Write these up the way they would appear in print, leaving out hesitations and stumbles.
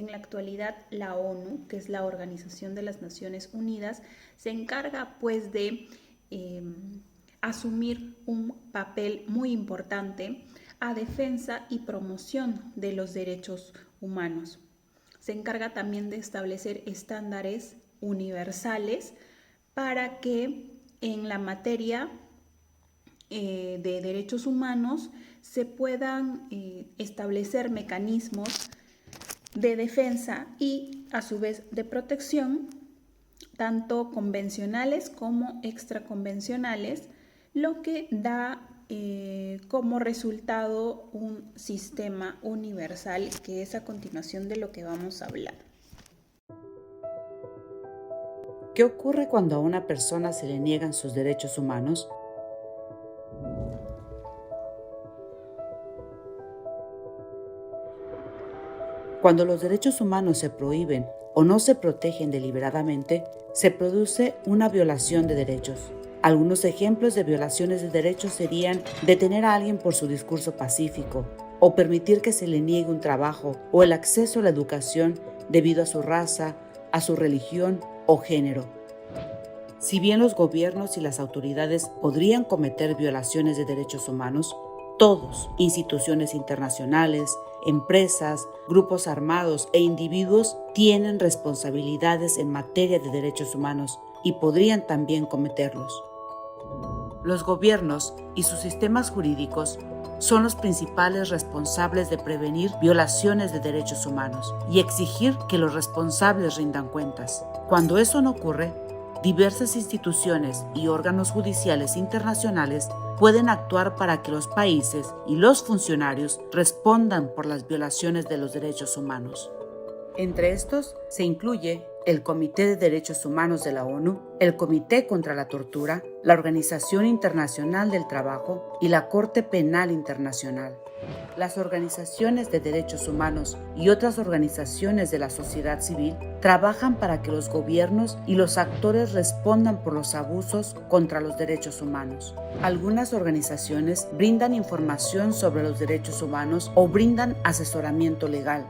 En la actualidad, la ONU, que es la Organización de las Naciones Unidas, se encarga pues de asumir un papel muy importante a defensa y promoción de los derechos humanos. Se encarga también de establecer estándares universales para que en la materia de derechos humanos se puedan establecer mecanismos de defensa y a su vez de protección, tanto convencionales como extraconvencionales, lo que da como resultado un sistema universal, que es a continuación de lo que vamos a hablar. ¿Qué ocurre cuando a una persona se le niegan sus derechos humanos? Cuando los derechos humanos se prohíben o no se protegen deliberadamente, se produce una violación de derechos. Algunos ejemplos de violaciones de derechos serían detener a alguien por su discurso pacífico, o permitir que se le niegue un trabajo o el acceso a la educación debido a su raza, a su religión o género. Si bien los gobiernos y las autoridades podrían cometer violaciones de derechos humanos, todos, instituciones internacionales, empresas, grupos armados e individuos tienen responsabilidades en materia de derechos humanos y podrían también cometerlos. Los gobiernos y sus sistemas jurídicos son los principales responsables de prevenir violaciones de derechos humanos y exigir que los responsables rindan cuentas. Cuando eso no ocurre, diversas instituciones y órganos judiciales internacionales pueden actuar para que los países y los funcionarios respondan por las violaciones de los derechos humanos. Entre estos se incluye el Comité de Derechos Humanos de la ONU, el Comité contra la Tortura, la Organización Internacional del Trabajo y la Corte Penal Internacional. Las organizaciones de derechos humanos y otras organizaciones de la sociedad civil trabajan para que los gobiernos y los actores respondan por los abusos contra los derechos humanos. Algunas organizaciones brindan información sobre los derechos humanos o brindan asesoramiento legal.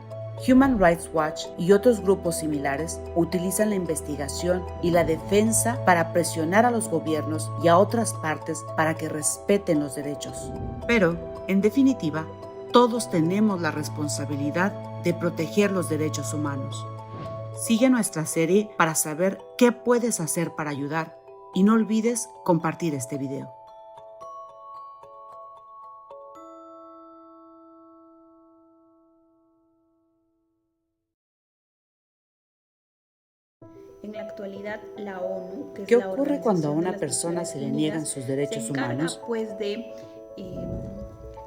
Human Rights Watch y otros grupos similares utilizan la investigación y la defensa para presionar a los gobiernos y a otras partes para que respeten los derechos. Pero, en definitiva, todos tenemos la responsabilidad de proteger los derechos humanos. Sigue nuestra serie para saber qué puedes hacer para ayudar y no olvides compartir este video. En la actualidad, la ONU, que es ¿Qué la ocurre cuando a Organización de una las persona se le niegan sus derechos se encarga, humanos? pues de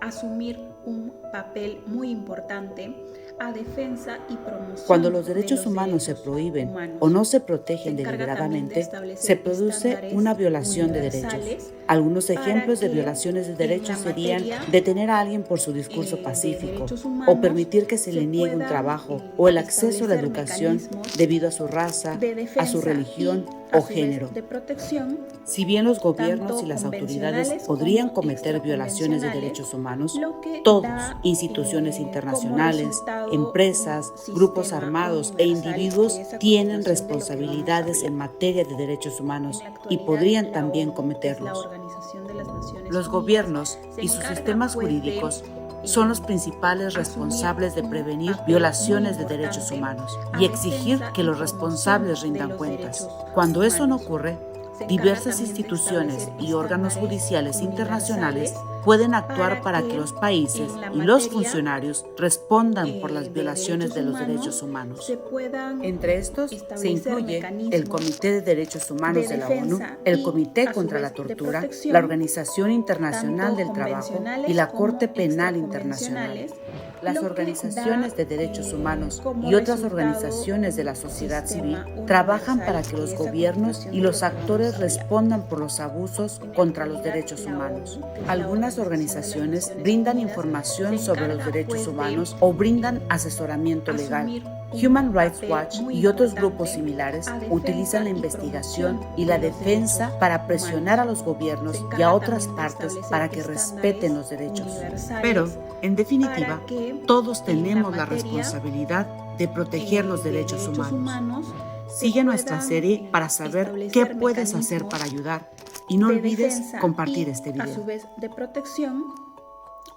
asumir un papel muy importante a defensa y promoción. Cuando los derechos de los humanos se derechos prohíben humanos. o no se protegen Se encarga también de deliberadamente, establecer se produce estándares una violación de derechos. universales Algunos para ejemplos de que violaciones de en derechos la serían materia, detener a alguien por su discurso de pacífico, derechos o humanos permitir que se le niegue un puedan trabajo o el acceso a la establecer educación mecanismos debido a su raza, de a defensa su religión y, a o su vez, género. de protección, Si bien los gobiernos tanto y las autoridades convencionales podrían como cometer violaciones de extraconvencionales, derechos humanos, lo que todos, da instituciones como internacionales, resultado empresas, un grupos sistema armados e universal, individuos que es a tienen continuación de lo que vamos a responsabilidades en hablar. materia de derechos humanos En la y actualidad, podrían la también ONU, que es la cometerlos. Organización de las Naciones Los Unidas, gobiernos se y sus encarga, sistemas pues, jurídicos de son los principales asumir responsables de un prevenir papel violaciones muy de derechos importante humanos a y exigir defensa que y los promoción responsables de rindan los cuentas. derechos Cuando eso no humanos. ocurre, Se encarga diversas también de instituciones establecer y órganos estándares judiciales internacionales universales pueden actuar para que los países en la y los materia funcionarios respondan por las de violaciones de los derechos se humanos. puedan Entre estos se establecer incluye el mecanismos Comité de Derechos Humanos de la ONU, defensa el y, Comité a su contra la vez, de Tortura, protección, la Organización Internacional tanto del Trabajo y convencionales la como Corte Penal Internacional. extraconvencionales, Las lo que organizaciones da de derechos humanos como y otras resultado organizaciones de la un sociedad sistema civil trabajan universal, para que que los es a gobiernos continuación y de los lo que vamos actores a hablar. respondan por los abusos En la contra los actualidad, derechos la humanos. ONU, que es la Algunas Organización de las organizaciones Naciones brindan Unidas, información se sobre los encarga, derechos pues, de humanos o brindan asesoramiento legal. asumir Human un Rights papel Watch muy y otros importante grupos similares a defensa utilizan la y investigación promoción y la de los defensa derechos para presionar a humanos. los gobiernos Se y a encarga otras también de partes establecer para que respeten los estándares derechos. universales Pero, en definitiva, para que todos en la tenemos la materia responsabilidad de proteger los de derechos humanos. se Sigue nuestra puedan serie para saber qué establecer puedes hacer mecanismos para ayudar y no de olvides defensa compartir y, este a su video. vez, de protección,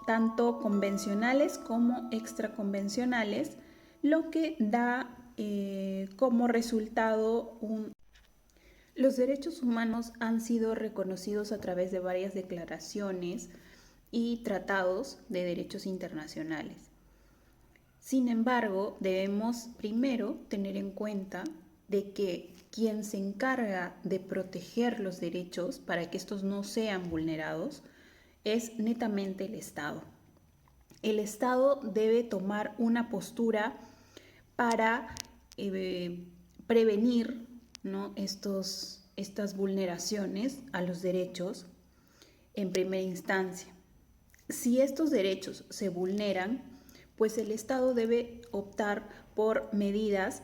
tanto convencionales como extraconvencionales, lo que da como resultado Los derechos humanos han sido reconocidos a través de varias declaraciones y tratados de derechos internacionales. Sin embargo, debemos primero tener en cuenta de que quien se encarga de proteger los derechos para que estos no sean vulnerados es netamente el Estado. El Estado debe tomar una postura para prevenir, ¿no?, estas vulneraciones a los derechos en primera instancia. Si estos derechos se vulneran, pues el Estado debe optar por medidas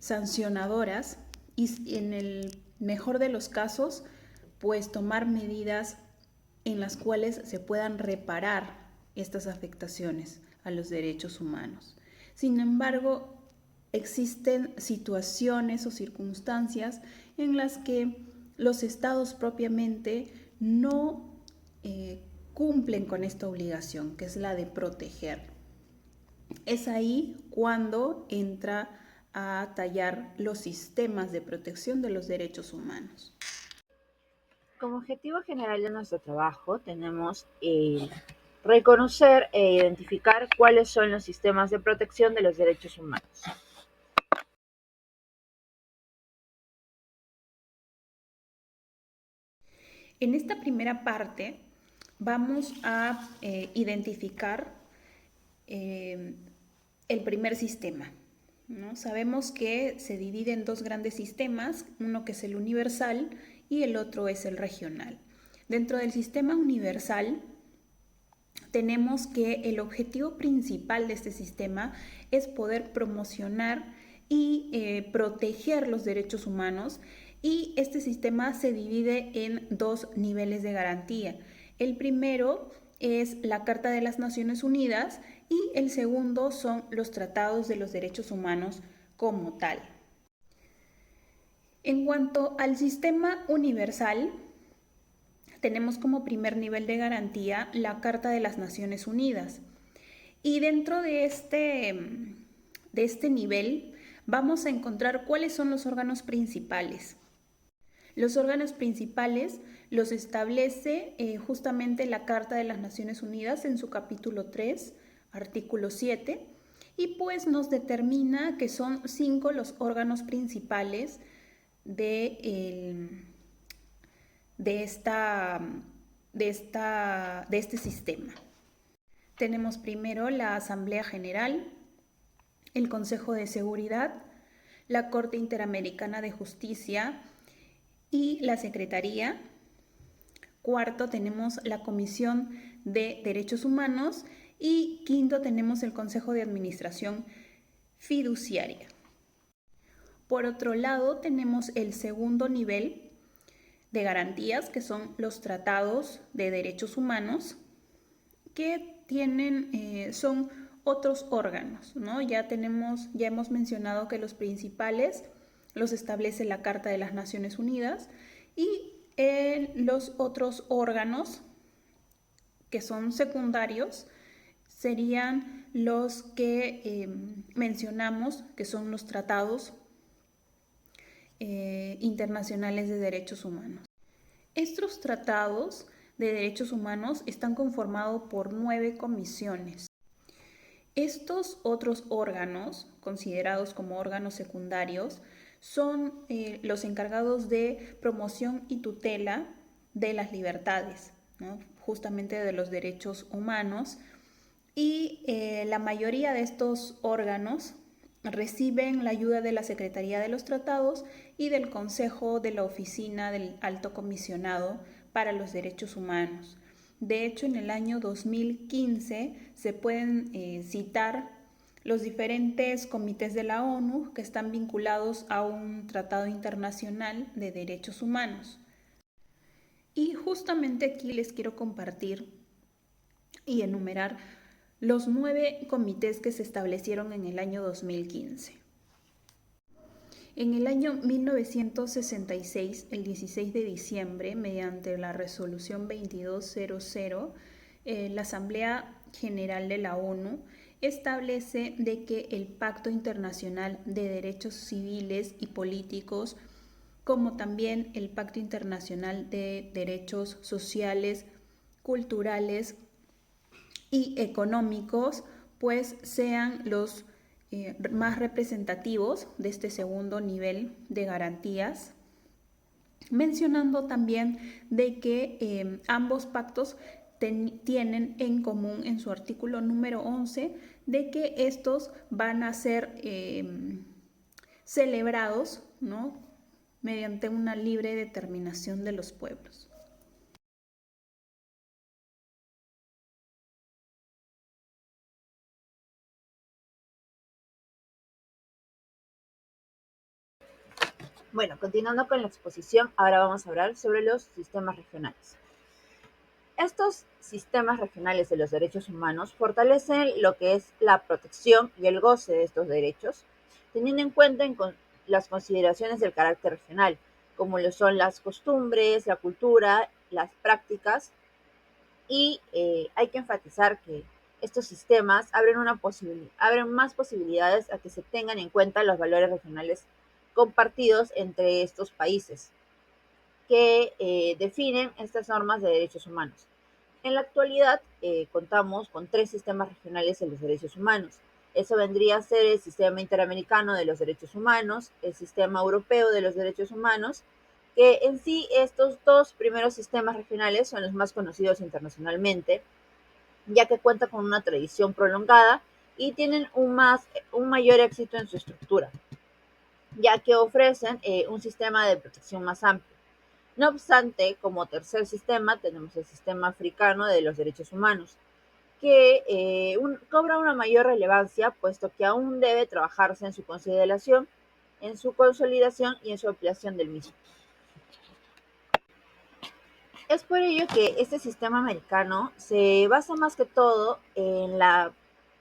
sancionadoras y en el mejor de los casos, pues tomar medidas en las cuales se puedan reparar estas afectaciones a los derechos humanos. Sin embargo, existen situaciones o circunstancias en las que los estados propiamente no cumplen con esta obligación, que es la de proteger. Es ahí cuando entra a tallar los sistemas de protección de los derechos humanos. Como objetivo general de nuestro trabajo tenemos reconocer e identificar cuáles son los sistemas de protección de los derechos humanos. En esta primera parte vamos a identificar el primer sistema, ¿no? Sabemos que se divide en dos grandes sistemas, uno que es el universal y el otro es el regional. Dentro del sistema universal tenemos que el objetivo principal de este sistema es poder promocionar y proteger los derechos humanos, y este sistema se divide en dos niveles de garantía. El primero es la Carta de las Naciones Unidas y el segundo son los tratados de los derechos humanos como tal. En cuanto al sistema universal, tenemos como primer nivel de garantía la Carta de las Naciones Unidas. Y dentro de este nivel vamos a encontrar cuáles son los órganos principales. Los órganos principales los establece justamente la Carta de las Naciones Unidas en su capítulo 3, artículo 7, y pues nos determina que son 5 los órganos principales de este sistema. Tenemos primero la Asamblea General, el Consejo de Seguridad, la Corte Interamericana de Justicia y la Secretaría. Cuarto, tenemos la Comisión de Derechos Humanos y quinto, tenemos el Consejo de Administración Fiduciaria. Por otro lado, tenemos el segundo nivel de garantías, que son los tratados de derechos humanos, que son otros órganos, ¿no? Ya hemos mencionado que los principales los establece la Carta de las Naciones Unidas, y los otros órganos que son secundarios serían los que mencionamos, que son los tratados internacionales de derechos humanos. Estos tratados de derechos humanos están conformados por 9 comisiones. Estos otros órganos, considerados como órganos secundarios, son los encargados de promoción y tutela de las libertades, ¿no?, justamente de los derechos humanos, y la mayoría de estos órganos reciben la ayuda de la Secretaría de los Tratados y del Consejo de la Oficina del Alto Comisionado para los Derechos Humanos. De hecho, en el año 2015 se pueden citar los diferentes comités de la ONU que están vinculados a un tratado internacional de derechos humanos. Y justamente aquí les quiero compartir y enumerar los 9 comités que se establecieron en el año 2015. En el año 1966, el 16 de diciembre, mediante la resolución 2200, la Asamblea General de la ONU establece de que el Pacto Internacional de Derechos Civiles y Políticos, como también el Pacto Internacional de Derechos Sociales, Culturales y Económicos, pues sean los más representativos de este segundo nivel de garantías, mencionando también de que ambos pactos tienen en común en su artículo número 11 de que estos van a ser celebrados, ¿no?, mediante una libre determinación de los pueblos. Bueno, continuando con la exposición, ahora vamos a hablar sobre los sistemas regionales. Estos sistemas regionales de los derechos humanos fortalecen lo que es la protección y el goce de estos derechos, teniendo en cuenta las consideraciones del carácter regional, como lo son las costumbres, la cultura, las prácticas, y hay que enfatizar que estos sistemas abren más posibilidades a que se tengan en cuenta los valores regionales compartidos entre estos países que definen estas normas de derechos humanos. En la actualidad contamos con 3 sistemas regionales de los derechos humanos. Eso vendría a ser el Sistema Interamericano de los Derechos Humanos, el Sistema Europeo de los Derechos Humanos, que en sí estos 2 primeros sistemas regionales son los más conocidos internacionalmente, ya que cuentan con una tradición prolongada y tienen un mayor éxito en su estructura, ya que ofrecen un sistema de protección más amplio. No obstante, como tercer sistema tenemos el Sistema Africano de los Derechos Humanos, que cobra una mayor relevancia, puesto que aún debe trabajarse en su consideración, en su consolidación y en su ampliación del mismo. Es por ello que este sistema americano se basa más que todo en la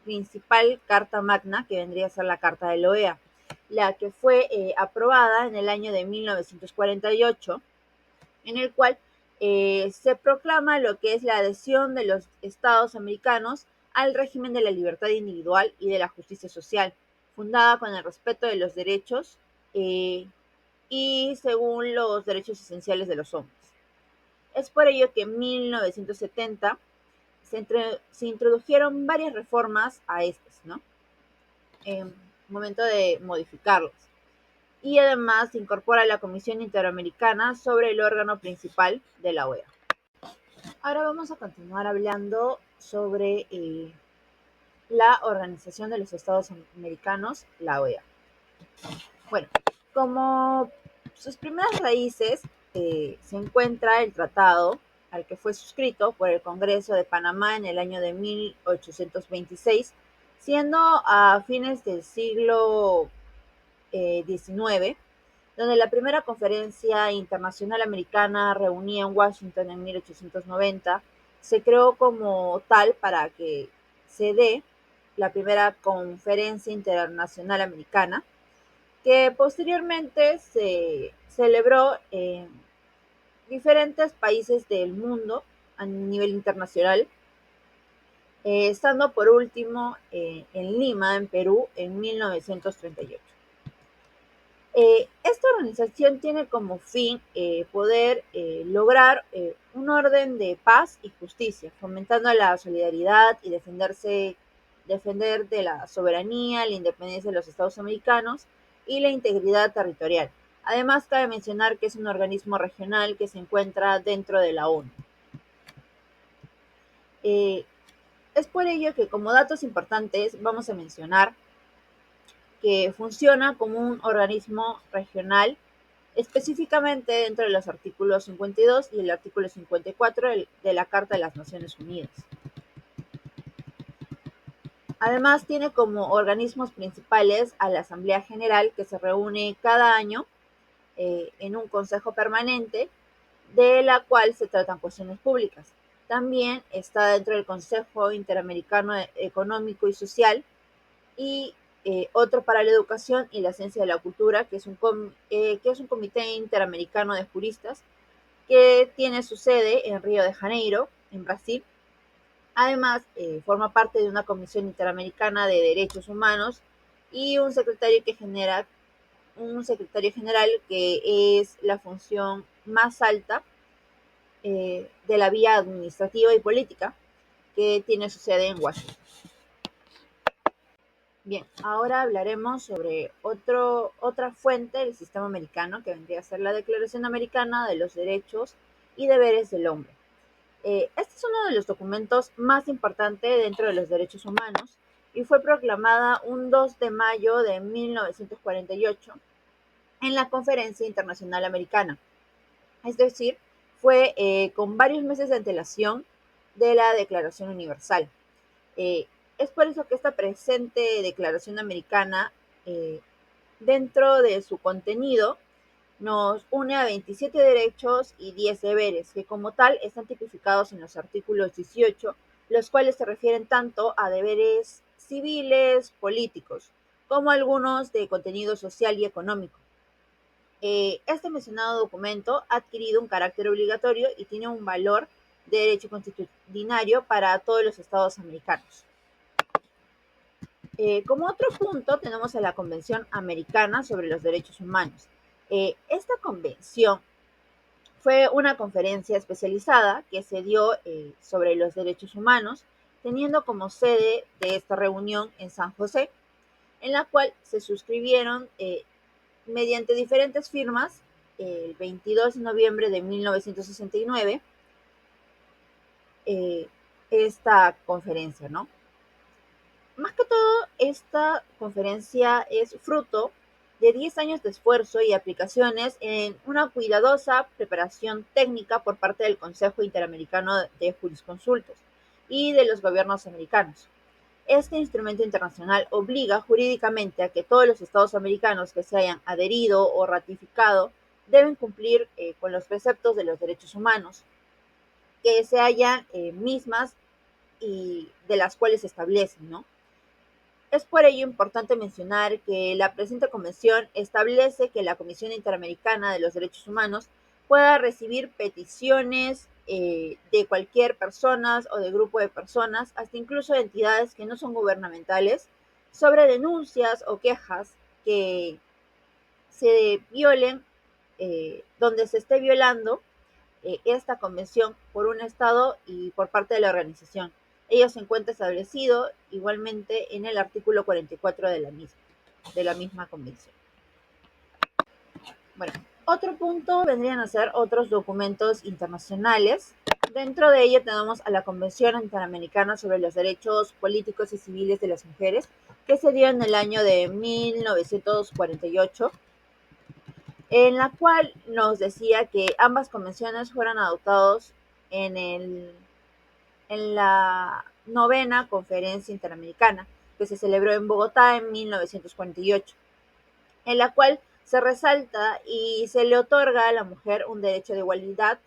principal Carta Magna, que vendría a ser la Carta de la OEA, la que fue aprobada en el año de 1948, en el cual se proclama lo que es la adhesión de los estados americanos al régimen de la libertad individual y de la justicia social, fundada con el respeto de los derechos y según los derechos esenciales de los hombres. Es por ello que en 1970 se introdujeron varias reformas a estos, ¿no?, en momento de modificarlos. Y además se incorpora la Comisión Interamericana sobre el órgano principal de la OEA. Ahora vamos a continuar hablando sobre la Organización de los Estados Americanos, la OEA. Bueno, como sus primeras raíces se encuentra el tratado al que fue suscrito por el Congreso de Panamá en el año de 1826, siendo a fines del siglo XIX, donde la primera conferencia internacional americana reunida en Washington en 1890, se creó como tal para que se dé la primera conferencia internacional americana, que posteriormente se celebró en diferentes países del mundo a nivel internacional, estando por último en Lima, en Perú, en 1938. Esta organización tiene como fin poder lograr un orden de paz y justicia, fomentando la solidaridad y defender de la soberanía, la independencia de los Estados americanos y la integridad territorial. Además, cabe mencionar que es un organismo regional que se encuentra dentro de la ONU. Es por ello que, como datos importantes, vamos a mencionar que funciona como un organismo regional, específicamente dentro de los artículos 52 y el artículo 54 de la Carta de las Naciones Unidas. Además, tiene como organismos principales a la Asamblea General, que se reúne cada año en un consejo permanente, de la cual se tratan cuestiones públicas. También está dentro del Consejo Interamericano Económico y Social y otro para la educación y la ciencia de la cultura, que es un comité interamericano de juristas que tiene su sede en Río de Janeiro, en Brasil. Además, forma parte de una Comisión Interamericana de Derechos Humanos y un secretario general que es la función más alta de la vía administrativa y política, que tiene su sede en Washington. Bien, ahora hablaremos sobre otra fuente del sistema americano, que vendría a ser la Declaración Americana de los Derechos y Deberes del Hombre. Este es uno de los documentos más importantes dentro de los derechos humanos y fue proclamada un 2 de mayo de 1948 en la Conferencia Internacional Americana. Es decir, fue con varios meses de antelación de la Declaración Universal. Eh, es por eso que esta presente Declaración Americana, eh, dentro de su contenido, nos une a 27 derechos y 10 deberes, que como tal están tipificados en los artículos 18, los cuales se refieren tanto a deberes civiles, políticos, como algunos de contenido social y económico. Este mencionado documento ha adquirido un carácter obligatorio y tiene un valor de derecho constitucional para todos los estados americanos. Como otro punto tenemos a la Convención Americana sobre los Derechos Humanos. Esta convención fue una conferencia especializada que se dio sobre los derechos humanos, teniendo como sede de esta reunión en San José, en la cual se suscribieron mediante diferentes firmas el 22 de noviembre de 1969 esta conferencia, ¿no? Más que todo, esta conferencia es fruto de 10 años de esfuerzo y aplicaciones en una cuidadosa preparación técnica por parte del Consejo Interamericano de Jurisconsultos y de los gobiernos americanos. Este instrumento internacional obliga jurídicamente a que todos los estados americanos que se hayan adherido o ratificado deben cumplir con los preceptos de los derechos humanos, que se hallan mismas y de las cuales se establecen, ¿no? Es por ello importante mencionar que la presente convención establece que la Comisión Interamericana de los Derechos Humanos pueda recibir peticiones de cualquier persona o de grupo de personas, hasta incluso de entidades que no son gubernamentales, sobre denuncias o quejas que se violen, donde se esté violando esta convención por un Estado y por parte de la organización. Ello se encuentra establecido igualmente en el artículo 44 de la misma convención. Bueno, otro punto vendrían a ser otros documentos internacionales. Dentro de ello tenemos a la Convención Interamericana sobre los Derechos Políticos y Civiles de las Mujeres, que se dio en el año de 1948, en la cual nos decía que ambas convenciones fueron adoptadas en, el, en la novena Conferencia Interamericana, que se celebró en Bogotá en 1948, en la cual se resalta y se le otorga a la mujer un derecho de igualdad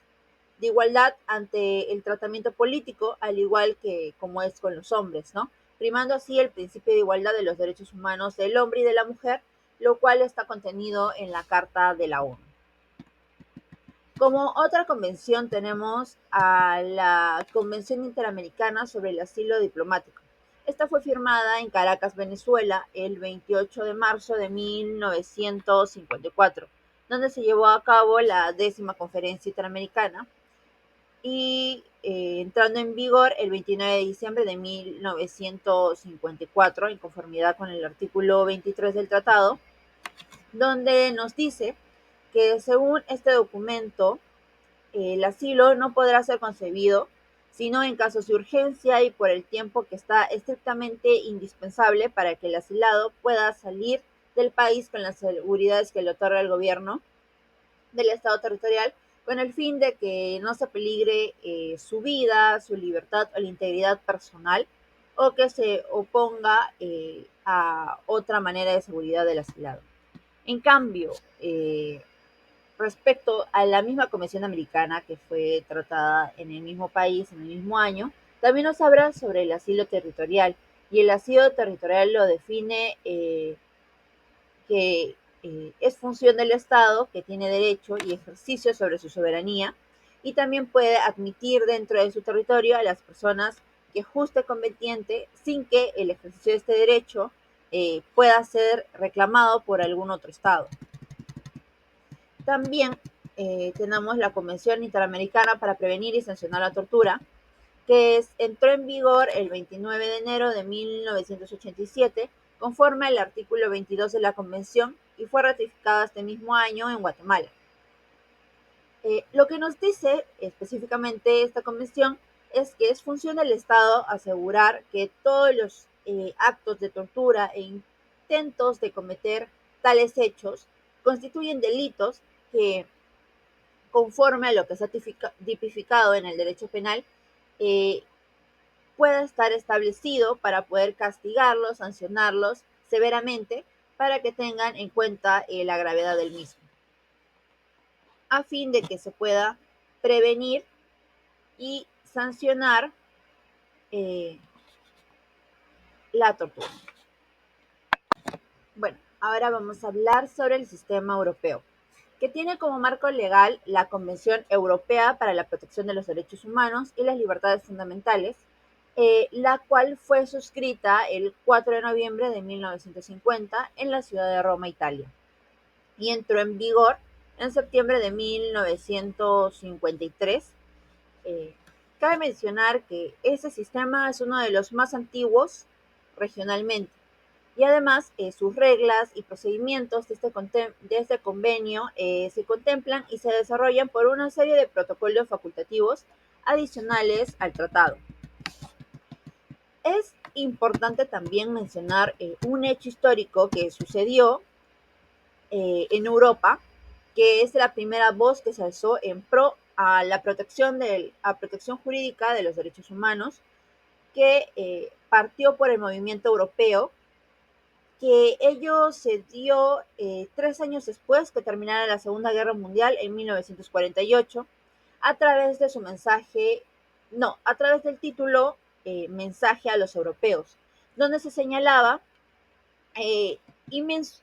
ante el tratamiento político, al igual que como es con los hombres, ¿no? Primando así el principio de igualdad de los derechos humanos del hombre y de la mujer, lo cual está contenido en la Carta de la ONU. Como otra convención tenemos a la Convención Interamericana sobre el Asilo Diplomático. Esta fue firmada en Caracas, Venezuela, el 28 de marzo de 1954, donde se llevó a cabo la 10ª Conferencia Interamericana y entrando en vigor el 29 de diciembre de 1954, en conformidad con el artículo 23 del tratado, donde nos dice que según este documento, el asilo no podrá ser concebido sino en casos de urgencia y por el tiempo que está estrictamente indispensable para que el asilado pueda salir del país con las seguridades que le otorga el gobierno del Estado territorial, con el fin de que no se peligre su vida, su libertad o la integridad personal, o que se oponga a otra manera de seguridad del asilado. En cambio, respecto a la misma Convención Americana que fue tratada en el mismo país, en el mismo año, también nos habla sobre el asilo territorial. Y el asilo territorial lo define que es función del Estado, que tiene derecho y ejercicio sobre su soberanía, y también puede admitir dentro de su territorio a las personas que juste conveniente sin que el ejercicio de este derecho pueda ser reclamado por algún otro Estado. También tenemos la Convención Interamericana para Prevenir y Sancionar la Tortura, que entró en vigor el 29 de enero de 1987, conforme al artículo 22 de la Convención, y fue ratificada este mismo año en Guatemala. Lo que nos dice específicamente esta convención es que es función del Estado asegurar que todos los actos de tortura e intentos de cometer tales hechos constituyen delitos que, conforme a lo que está tipificado en el derecho penal, eh, pueda estar establecido para poder castigarlos, sancionarlos severamente, para que tengan en cuenta la gravedad del mismo, a fin de que se pueda prevenir y sancionar eh, la tortura. Bueno, ahora vamos a hablar sobre el sistema europeo, que tiene como marco legal la Convención Europea para la Protección de los Derechos Humanos y las Libertades Fundamentales, la cual fue suscrita el 4 de noviembre de 1950 en la ciudad de Roma, Italia, y entró en vigor en septiembre de 1953. Eh, Cabe mencionar que ese sistema es uno de los más antiguos regionalmente, y además sus reglas y procedimientos de este convenio se contemplan y se desarrollan por una serie de protocolos facultativos adicionales al tratado. Es importante también mencionar un hecho histórico que sucedió en Europa, que es la primera voz que se alzó en pro a la protección jurídica de los derechos humanos, que partió por el movimiento europeo, que ello se dio 3 años después que terminara la Segunda Guerra Mundial en 1948, a través de su mensaje, no, a través del título Mensaje a los Europeos, donde se señalaba eh,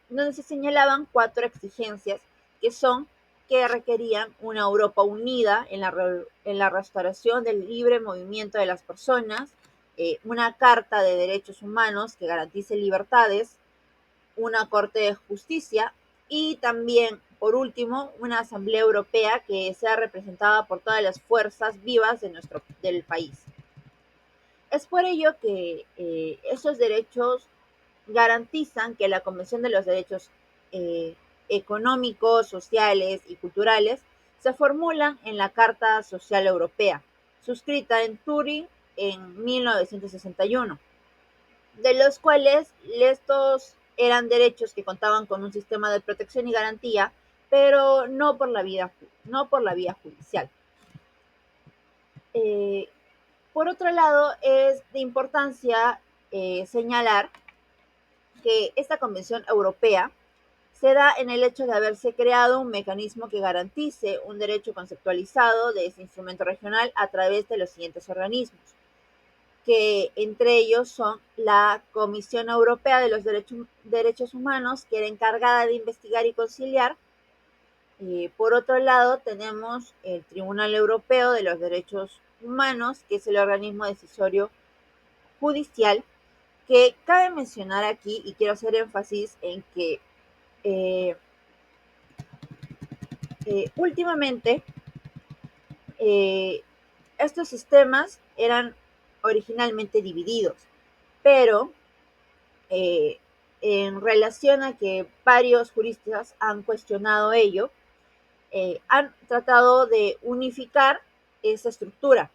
donde se señalaban 4 exigencias que son que requerían una Europa unida en la restauración del libre movimiento de las personas, una Carta de Derechos Humanos que garantice libertades, una Corte de Justicia y también, por último, una Asamblea Europea que sea representada por todas las fuerzas vivas del país. Es por ello que esos derechos garantizan que la Convención de los Derechos eh, Económicos, Sociales y Culturales se formulan en la Carta Social Europea, suscrita en Turín en 1961, de los cuales estos eran derechos que contaban con un sistema de protección y garantía, pero no por la vía judicial. Eh, por otro lado, es de importancia señalar que esta Convención Europea se da en el hecho de haberse creado un mecanismo que garantice un derecho conceptualizado de ese instrumento regional a través de los siguientes organismos, que entre ellos son la Comisión Europea de los Derechos Humanos, que era encargada de investigar y conciliar. Por otro lado, tenemos el Tribunal Europeo de los Derechos Humanos, que es el organismo decisorio judicial, que cabe mencionar aquí, y quiero hacer énfasis en que eh, últimamente estos sistemas eran originalmente divididos, pero eh, en relación a que varios juristas han cuestionado ello, han tratado de unificar esa estructura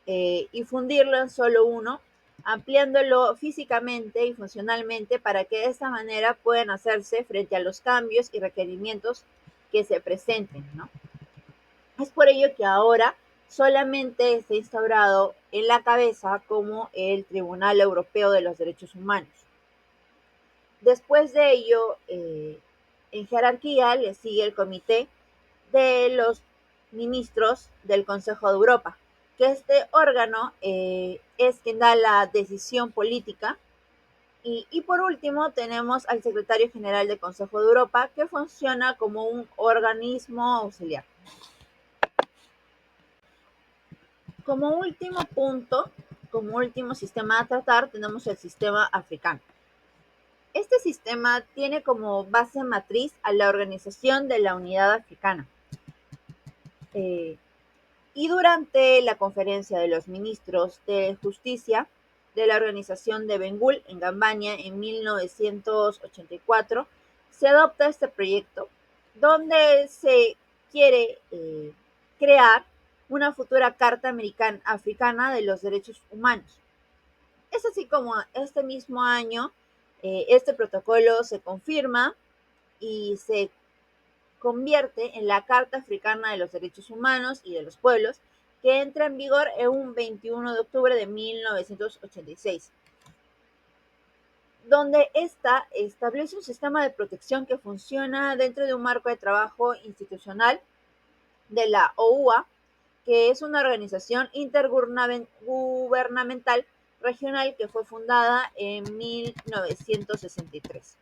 y fundirlo en solo uno, ampliándolo físicamente y funcionalmente para que de esta manera puedan hacerse frente a los cambios y requerimientos que se presenten, ¿no? Es por ello que ahora solamente está instaurado en la cabeza como el Tribunal Europeo de los Derechos Humanos. Después de ello, En jerarquía le sigue el Comité de los Ministros del Consejo de Europa, que este órgano es quien da la decisión política. Y por último tenemos al Secretario General del Consejo de Europa, que funciona como un organismo auxiliar. Como último punto, como último sistema a tratar, tenemos el sistema africano. Este sistema tiene como base matriz a la Organización de la Unidad Africana. Y durante la conferencia de los ministros de justicia de la organización de Bengul en Gambania en 1984, se adopta este proyecto donde se quiere crear una futura Carta Africana de los Derechos Humanos. Es así como este mismo año este protocolo se confirma y se convierte en la Carta Africana de los Derechos Humanos y de los Pueblos, que entra en vigor en un 21 de octubre de 1986, donde esta establece un sistema de protección que funciona dentro de un marco de trabajo institucional de la OUA, que es una organización intergubernamental regional que fue fundada en 1963.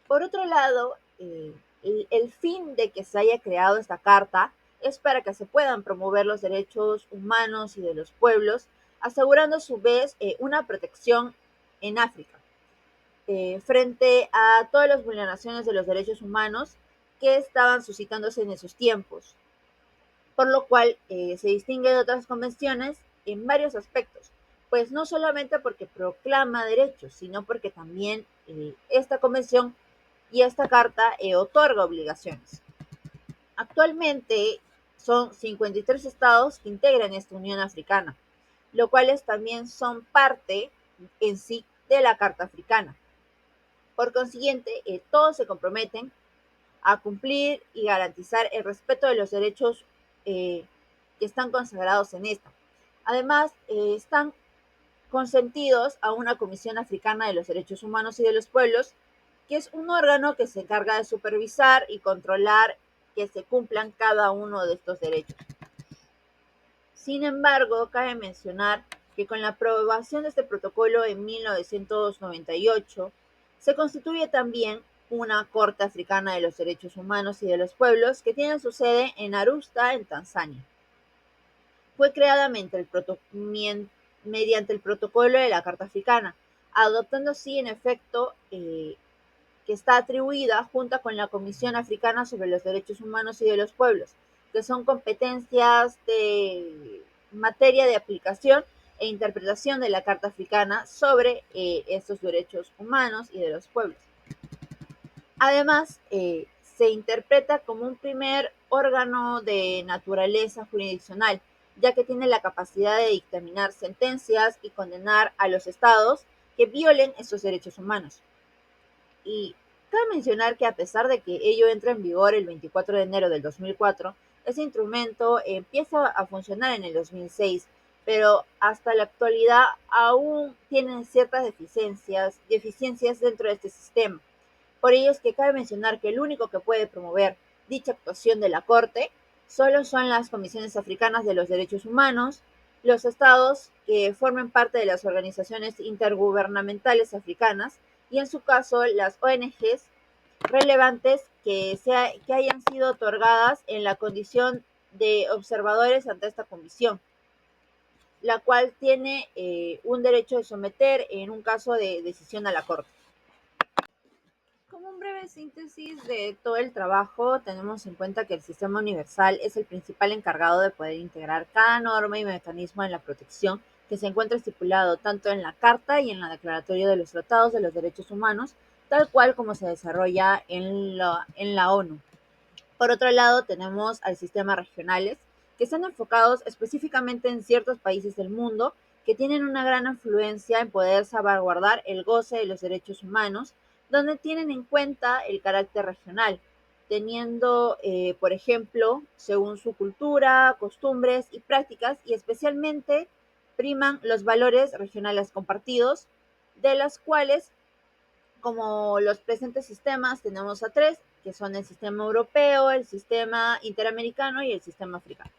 Por otro lado, el fin de que se haya creado esta carta es para que se puedan promover los derechos humanos y de los pueblos, asegurando a su vez una protección en África frente a todas las vulneraciones de los derechos humanos que estaban suscitándose en esos tiempos, por lo cual se distingue de otras convenciones en varios aspectos, pues no solamente porque proclama derechos, sino porque también esta convención y esta carta otorga obligaciones. Actualmente son 53 estados que integran esta Unión Africana, los cuales también son parte en sí de la Carta Africana. Por consiguiente, todos se comprometen a cumplir y garantizar el respeto de los derechos que están consagrados en esta. Además, están consentidos a una Comisión Africana de los Derechos Humanos y de los Pueblos, que es un órgano que se encarga de supervisar y controlar que se cumplan cada uno de estos derechos. Sin embargo, cabe mencionar que con la aprobación de este protocolo en 1998, se constituye también una Corte Africana de los Derechos Humanos y de los Pueblos que tiene su sede en Arusha, en Tanzania. Fue creada mediante el protocolo de la Carta Africana, adoptando así en efecto que está atribuida junto con la Comisión Africana sobre los Derechos Humanos y de los Pueblos, que son competencias de materia de aplicación e interpretación de la Carta Africana sobre estos derechos humanos y de los pueblos. Además, se interpreta como un primer órgano de naturaleza jurisdiccional, ya que tiene la capacidad de dictaminar sentencias y condenar a los estados que violen estos derechos humanos. Y cabe mencionar que a pesar de que ello entra en vigor el 24 de enero del 2004, ese instrumento empieza a funcionar en el 2006, pero hasta la actualidad aún tienen ciertas deficiencias dentro de este sistema. Por ello es que cabe mencionar que el único que puede promover dicha actuación de la Corte solo son las comisiones africanas de los derechos humanos, los estados que formen parte de las organizaciones intergubernamentales africanas y en su caso las ONGs relevantes que hayan sido otorgadas en la condición de observadores ante esta comisión, la cual tiene un derecho de someter en un caso de decisión a la Corte. Como un breve síntesis de todo el trabajo, tenemos en cuenta que el sistema universal es el principal encargado de poder integrar cada norma y mecanismo en la protección que se encuentra estipulado tanto en la Carta y en la Declaratoria de los Tratados de los Derechos Humanos, tal cual como se desarrolla en la ONU. Por otro lado, tenemos al sistema regionales, que están enfocados específicamente en ciertos países del mundo que tienen una gran influencia en poder salvaguardar el goce de los derechos humanos, donde tienen en cuenta el carácter regional, teniendo, por ejemplo, según su cultura, costumbres y prácticas, y especialmente priman los valores regionales compartidos, de las cuales como los presentes sistemas tenemos a tres, que son el sistema europeo, el sistema interamericano y el sistema africano.